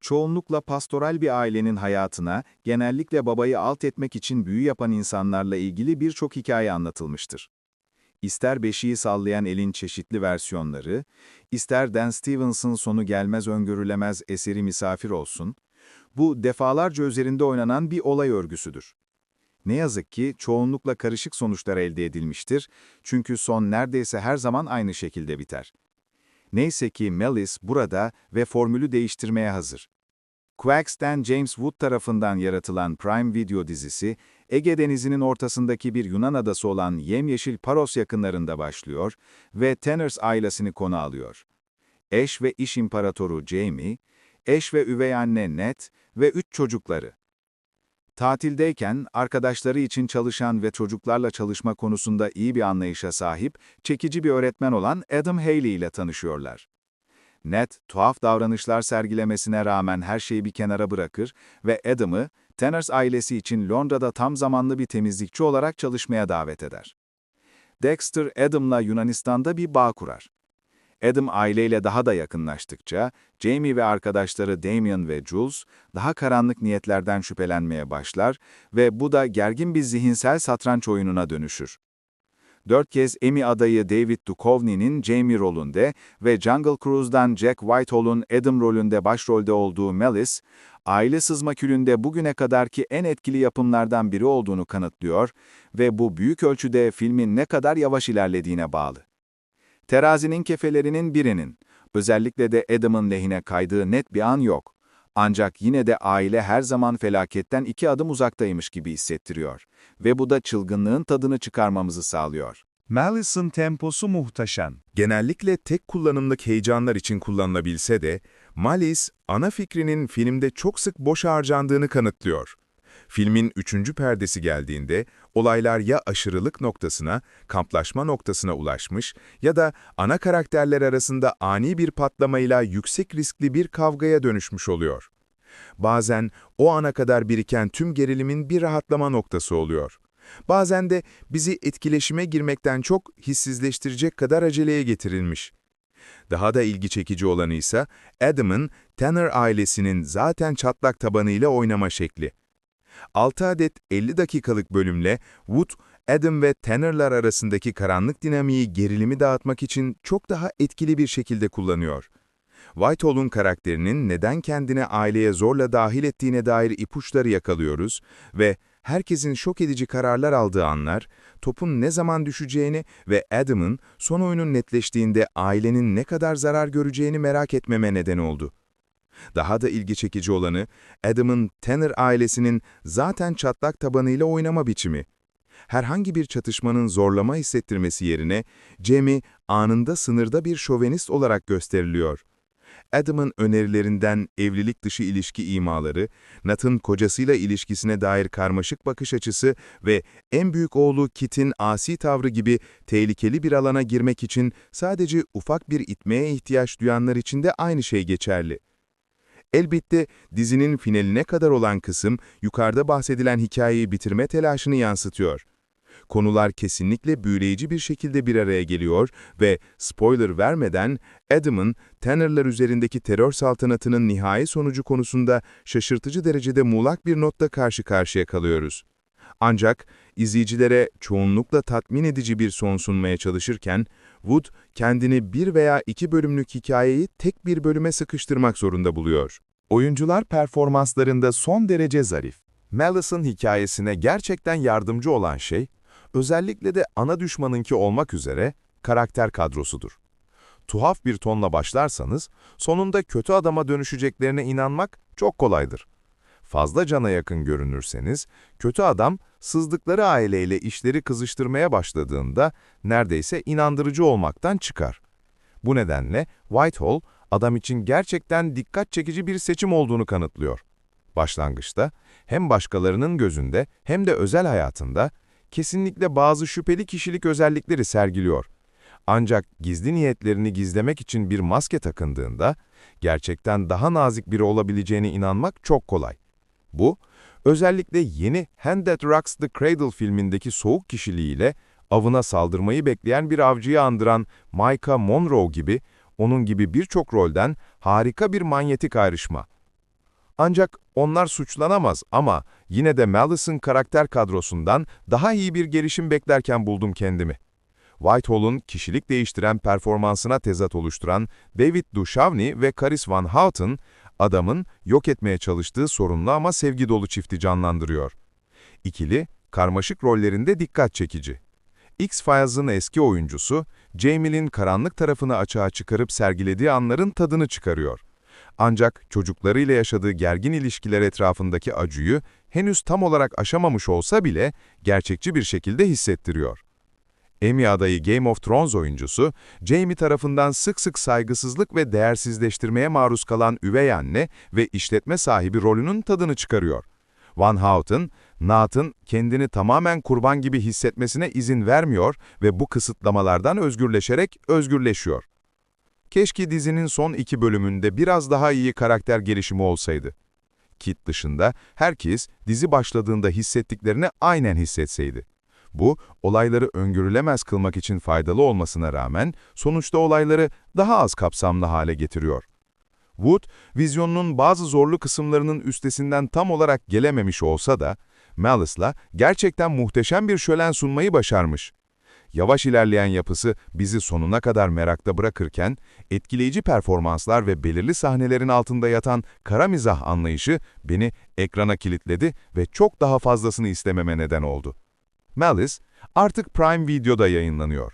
çoğunlukla pastoral bir ailenin hayatına, genellikle babayı alt etmek için büyü yapan insanlarla ilgili birçok hikaye anlatılmıştır. İster beşiği sallayan elin çeşitli versiyonları, ister Dan Stevens'ın sonu gelmez öngörülemez eseri Misafir olsun, bu defalarca üzerinde oynanan bir olay örgüsüdür. Ne yazık ki çoğunlukla karışık sonuçlar elde edilmiştir, çünkü son neredeyse her zaman aynı şekilde biter. Neyse ki Malice burada ve formülü değiştirmeye hazır. Quacks'ten James Wood tarafından yaratılan Prime Video dizisi, Ege Denizi'nin ortasındaki bir Yunan adası olan yemyeşil Paros yakınlarında başlıyor ve Tanners ailesini konu alıyor. Eş ve iş imparatoru Jamie, eş ve üvey anne Ned ve 3 çocukları. Tatildeyken arkadaşları için çalışan ve çocuklarla çalışma konusunda iyi bir anlayışa sahip, çekici bir öğretmen olan Adam Haley ile tanışıyorlar. Ned, tuhaf davranışlar sergilemesine rağmen her şeyi bir kenara bırakır ve Adam'ı, Tanners ailesi için Londra'da tam zamanlı bir temizlikçi olarak çalışmaya davet eder. Dexter, Adam'la Yunanistan'da bir bağ kurar. Adam aileyle daha da yakınlaştıkça, Jamie ve arkadaşları Damien ve Jules, daha karanlık niyetlerden şüphelenmeye başlar ve bu da gergin bir zihinsel satranç oyununa dönüşür. 4 kez Emmy adayı David Duchovny'nin Jamie rolünde ve Jungle Cruise'dan Jack Whitehall'un Adam rolünde başrolde olduğu Malice, aile sızma külünde bugüne kadarki en etkili yapımlardan biri olduğunu kanıtlıyor ve bu büyük ölçüde filmin ne kadar yavaş ilerlediğine bağlı. Terazinin kefelerinin birinin, özellikle de Adam'ın lehine kaydığı net bir an yok. Ancak yine de aile her zaman felaketten 2 adım uzaktaymış gibi hissettiriyor ve bu da çılgınlığın tadını çıkarmamızı sağlıyor. Malice'ın temposu muhteşem. Genellikle tek kullanımlık heyecanlar için kullanılabilse de, Malice, ana fikrinin filmde çok sık boş harcandığını kanıtlıyor. Filmin 3. perdesi geldiğinde, olaylar ya aşırılık noktasına, kamplaşma noktasına ulaşmış ya da ana karakterler arasında ani bir patlamayla yüksek riskli bir kavgaya dönüşmüş oluyor. Bazen o ana kadar biriken tüm gerilimin bir rahatlama noktası oluyor. Bazen de bizi etkileşime girmekten çok hissizleştirecek kadar aceleye getirilmiş. Daha da ilgi çekici olanı ise Adam'ın Tanner ailesinin zaten çatlak tabanıyla oynama şekli. 6 adet 50 dakikalık bölümle Wood, Adam ve Tanner'lar arasındaki karanlık dinamiği gerilimi dağıtmak için çok daha etkili bir şekilde kullanıyor. Whitehall'un karakterinin neden kendine aileye zorla dahil ettiğine dair ipuçları yakalıyoruz ve herkesin şok edici kararlar aldığı anlar, topun ne zaman düşeceğini ve Adam'ın son oyunun netleştiğinde ailenin ne kadar zarar göreceğini merak etmeme neden oldu. Daha da ilgi çekici olanı, Adam'ın Tanner ailesinin zaten çatlak tabanıyla oynama biçimi. Herhangi bir çatışmanın zorlama hissettirmesi yerine, Jamie anında sınırda bir şovenist olarak gösteriliyor. Adam'ın önerilerinden evlilik dışı ilişki imaları, Nat'ın kocasıyla ilişkisine dair karmaşık bakış açısı ve en büyük oğlu Kit'in asi tavrı gibi tehlikeli bir alana girmek için sadece ufak bir itmeye ihtiyaç duyanlar için de aynı şey geçerli. Elbette dizinin finaline kadar olan kısım yukarıda bahsedilen hikayeyi bitirme telaşını yansıtıyor. Konular kesinlikle büyüleyici bir şekilde bir araya geliyor ve spoiler vermeden Adam'ın Tanner'lar üzerindeki terör saltanatının nihai sonucu konusunda şaşırtıcı derecede muğlak bir notla karşı karşıya kalıyoruz. Ancak izleyicilere çoğunlukla tatmin edici bir son sunmaya çalışırken, Wood kendini 1 veya 2 bölümlük hikayeyi tek bir bölüme sıkıştırmak zorunda buluyor. Oyuncular performanslarında son derece zarif. Malice'ın hikayesine gerçekten yardımcı olan şey, özellikle de ana düşmanınki olmak üzere karakter kadrosudur. Tuhaf bir tonla başlarsanız, sonunda kötü adama dönüşeceklerine inanmak çok kolaydır. Fazla cana yakın görünürseniz, kötü adam sızdıkları aileyle işleri kızıştırmaya başladığında neredeyse inandırıcı olmaktan çıkar. Bu nedenle Whitehall, adam için gerçekten dikkat çekici bir seçim olduğunu kanıtlıyor. Başlangıçta hem başkalarının gözünde hem de özel hayatında kesinlikle bazı şüpheli kişilik özellikleri sergiliyor. Ancak gizli niyetlerini gizlemek için bir maske takındığında gerçekten daha nazik biri olabileceğine inanmak çok kolay. Bu, özellikle yeni Hand That Rocks the Cradle filmindeki soğuk kişiliğiyle avına saldırmayı bekleyen bir avcıyı andıran Maika Monroe gibi, onun gibi birçok rolden harika bir manyetik ayrışma. Ancak onlar suçlanamaz ama yine de Malice'ın karakter kadrosundan daha iyi bir gelişim beklerken buldum kendimi. Whitehall'un kişilik değiştiren performansına tezat oluşturan David Duchovny ve Caris Van Houten, adamın yok etmeye çalıştığı sorunlu ama sevgi dolu çifti canlandırıyor. İkili, karmaşık rollerinde dikkat çekici. X-Files'ın eski oyuncusu, Jamie'nin karanlık tarafını açığa çıkarıp sergilediği anların tadını çıkarıyor. Ancak çocuklarıyla yaşadığı gergin ilişkiler etrafındaki acıyı henüz tam olarak aşamamış olsa bile gerçekçi bir şekilde hissettiriyor. Emmy adayı Game of Thrones oyuncusu, Jaime tarafından sık sık saygısızlık ve değersizleştirmeye maruz kalan üvey anne ve işletme sahibi rolünün tadını çıkarıyor. Van Houten, Naat'ın kendini tamamen kurban gibi hissetmesine izin vermiyor ve bu kısıtlamalardan özgürleşiyor. Keşke dizinin son 2 bölümünde biraz daha iyi karakter gelişimi olsaydı. Kit dışında herkes dizi başladığında hissettiklerini aynen hissetseydi. Bu, olayları öngörülemez kılmak için faydalı olmasına rağmen sonuçta olayları daha az kapsamlı hale getiriyor. Wood, vizyonunun bazı zorlu kısımlarının üstesinden tam olarak gelememiş olsa da, Malice'la gerçekten muhteşem bir şölen sunmayı başarmış. Yavaş ilerleyen yapısı bizi sonuna kadar merakta bırakırken, etkileyici performanslar ve belirli sahnelerin altında yatan kara mizah anlayışı beni ekrana kilitledi ve çok daha fazlasını istememe neden oldu. Malice, artık Prime Video'da yayınlanıyor.